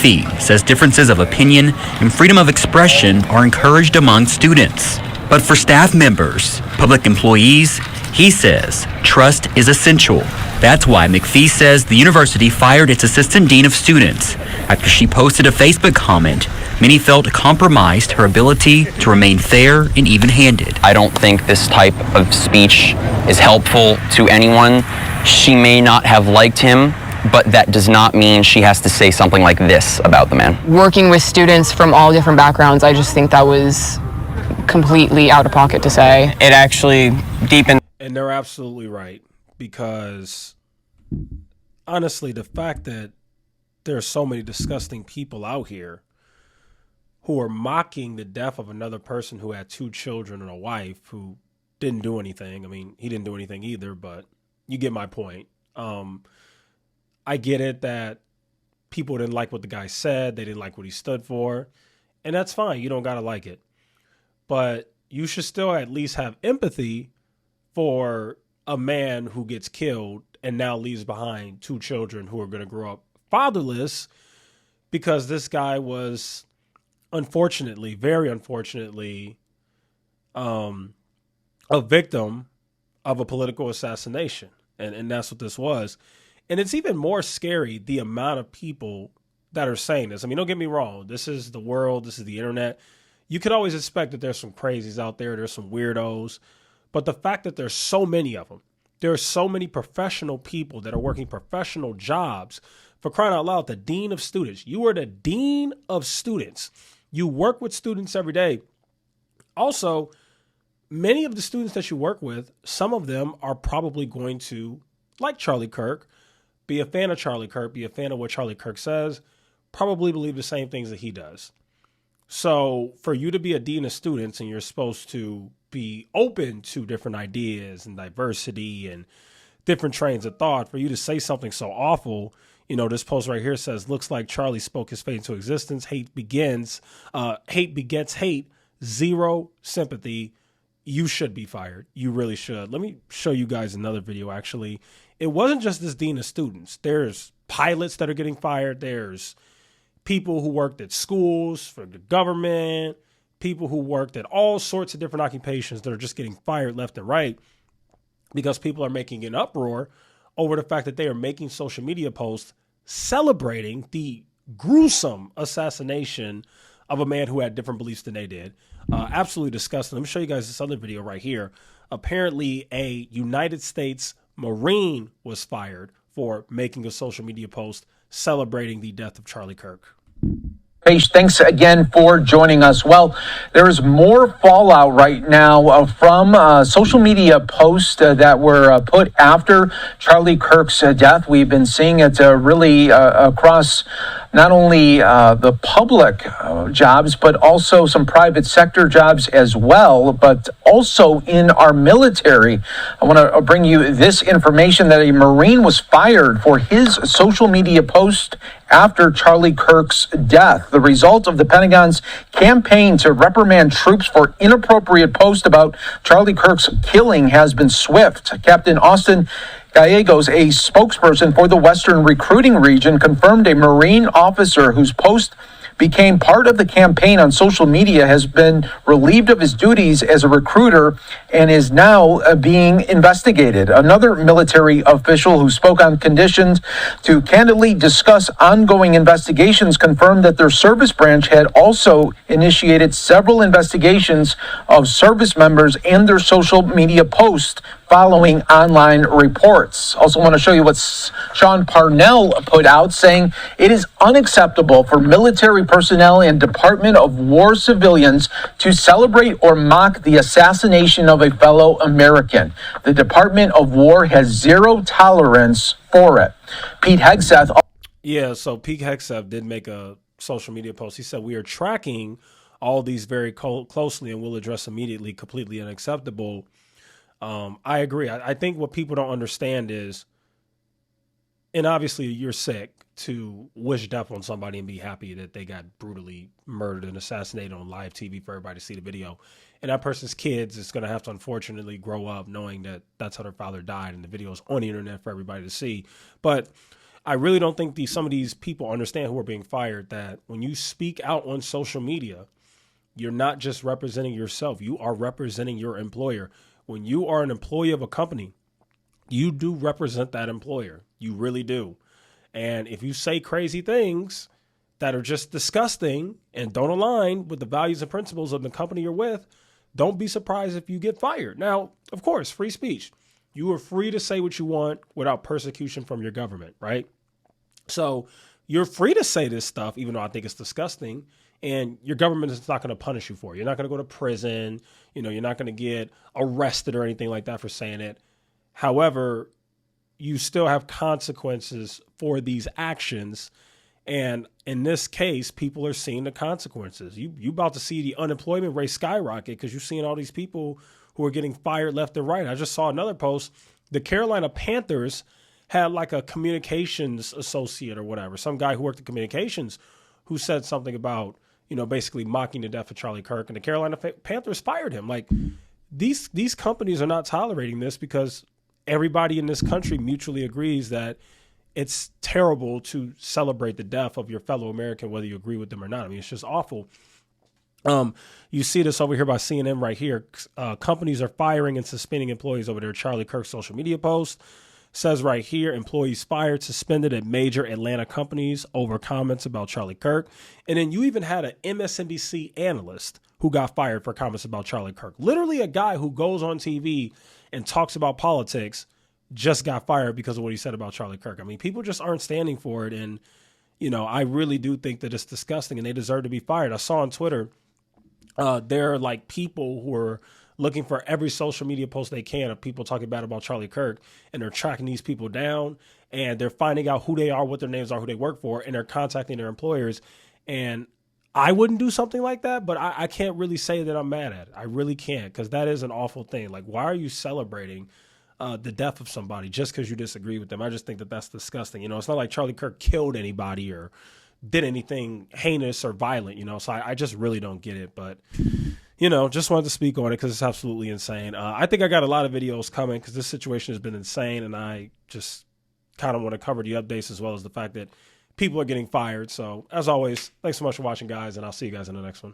McPhee says differences of opinion and freedom of expression are encouraged among students. But for staff members, public employees, he says trust is essential. That's why McPhee says the university fired its assistant dean of students after she posted a Facebook comment many felt compromised her ability to remain fair and even-handed. I don't think this type of speech is helpful to anyone. She may not have liked him, but that does not mean she has to say something like this about the man. Working with students from all different backgrounds, I just think that was completely out of pocket to say. It actually deepened. And they're absolutely right, because honestly, the fact that there are so many disgusting people out here who are mocking the death of another person who had 2 children and a wife who didn't do anything. I mean, he didn't do anything either, but you get my point. I get it that people didn't like what the guy said. They didn't like what he stood for. And that's fine. You don't got to like it. But you should still at least have empathy for a man who gets killed and now leaves behind 2 children who are going to grow up fatherless, because this guy was unfortunately, very unfortunately, a victim of a political assassination. And that's what this was. And it's even more scary, the amount of people that are saying this. I mean, don't get me wrong. This is the world. This is the internet. You could always expect that there's some crazies out there. There's some weirdos. But the fact that there's so many of them, there are so many professional people that are working professional jobs. For crying out loud, the dean of students. You are the dean of students. You work with students every day. Also, many of the students that you work with, some of them are probably going to, like Charlie Kirk, be a fan of Charlie Kirk, be a fan of what Charlie Kirk says, probably believe the same things that he does. So for you to be a dean of students and you're supposed to be open to different ideas and diversity and different trains of thought, for you to say something so awful, you know, this post right here says, looks like Charlie spoke his fate into existence. Hate begets hate, zero sympathy. You should be fired. You really should. Let me show you guys another video, actually. It wasn't just this dean of students. There's pilots that are getting fired. There's people who worked at schools for the government, people who worked at all sorts of different occupations that are just getting fired left and right because people are making an uproar over the fact that they are making social media posts celebrating the gruesome assassination of a man who had different beliefs than they did. Absolutely disgusting. Let me show you guys this other video right here. Apparently, a United States Marine was fired for making a social media post celebrating the death of Charlie Kirk. Thanks again for joining us. Well, there is more fallout right now from social media posts that were put after Charlie Kirk's death. We've been seeing it really across not only the public jobs, but also some private sector jobs as well, but also in our military. I want to bring you this information that a Marine was fired for his social media post after Charlie Kirk's death. The result of the Pentagon's campaign to reprimand troops for inappropriate posts about Charlie Kirk's killing has been swift. Captain Austin Gallegos, a spokesperson for the Western Recruiting Region, confirmed a Marine officer whose post became part of the campaign on social media has been relieved of his duties as a recruiter and is now being investigated. Another military official who spoke on conditions to candidly discuss ongoing investigations confirmed that their service branch had also initiated several investigations of service members and their social media posts following online reports. Also want to show you what Sean Parnell put out, saying it is unacceptable for military personnel and Department of War civilians to celebrate or mock the assassination of a fellow American. The Department of War has zero tolerance for it. Pete Hegseth. Yeah, so Pete Hegseth did make a social media post. He said, we are tracking all these very closely and will address immediately, completely unacceptable. I agree. I think what people don't understand is, and obviously you're sick to wish death on somebody and be happy that they got brutally murdered and assassinated on live TV for everybody to see the video. And that person's kids is going to have to unfortunately grow up knowing that that's how their father died and the video is on the internet for everybody to see. But I really don't think some of these people understand who are being fired, that when you speak out on social media, you're not just representing yourself. You are representing your employer. When you are an employee of a company, you do represent that employer. You really do. And if you say crazy things that are just disgusting and don't align with the values and principles of the company you're with, don't be surprised if you get fired. Now, of course, free speech. You are free to say what you want without persecution from your government, right? So you're free to say this stuff, even though I think it's disgusting, and your government is not going to punish you for it. You're not going to go to prison. You're not going to get arrested or anything like that for saying it. However, you still have consequences for these actions. And in this case, people are seeing the consequences. You about to see the unemployment rate skyrocket because you're seeing all these people who are getting fired left and right. I just saw another post. The Carolina Panthers had like a communications associate or whatever, some guy who worked in communications who said something about, basically mocking the death of Charlie Kirk, and the Carolina Panthers fired him. Like these companies are not tolerating this because everybody in this country mutually agrees that it's terrible to celebrate the death of your fellow American, whether you agree with them or not. I mean, it's just awful. You see this over here by CNN right here. Companies are firing and suspending employees over their Charlie Kirk social media post. Says right here, employees fired, suspended at major Atlanta companies over comments about Charlie Kirk. And then you even had an MSNBC analyst who got fired for comments about Charlie Kirk. Literally a guy who goes on TV and talks about politics just got fired because of what he said about Charlie Kirk. I mean, people just aren't standing for it. And, I really do think that it's disgusting and they deserve to be fired. I saw on Twitter, there are like people who are looking for every social media post they can of people talking bad about Charlie Kirk, and they're tracking these people down and they're finding out who they are, what their names are, who they work for, and they're contacting their employers. And I wouldn't do something like that, but I can't really say that I'm mad at it. I really can't, because that is an awful thing. Like, why are you celebrating the death of somebody just because you disagree with them? I just think that that's disgusting. It's not like Charlie Kirk killed anybody or did anything heinous or violent, so I just really don't get it. But, just wanted to speak on it because it's absolutely insane. I think I got a lot of videos coming because this situation has been insane, and I just kind of want to cover the updates as well as the fact that people are getting fired. So as always, thanks so much for watching, guys, and I'll see you guys in the next one.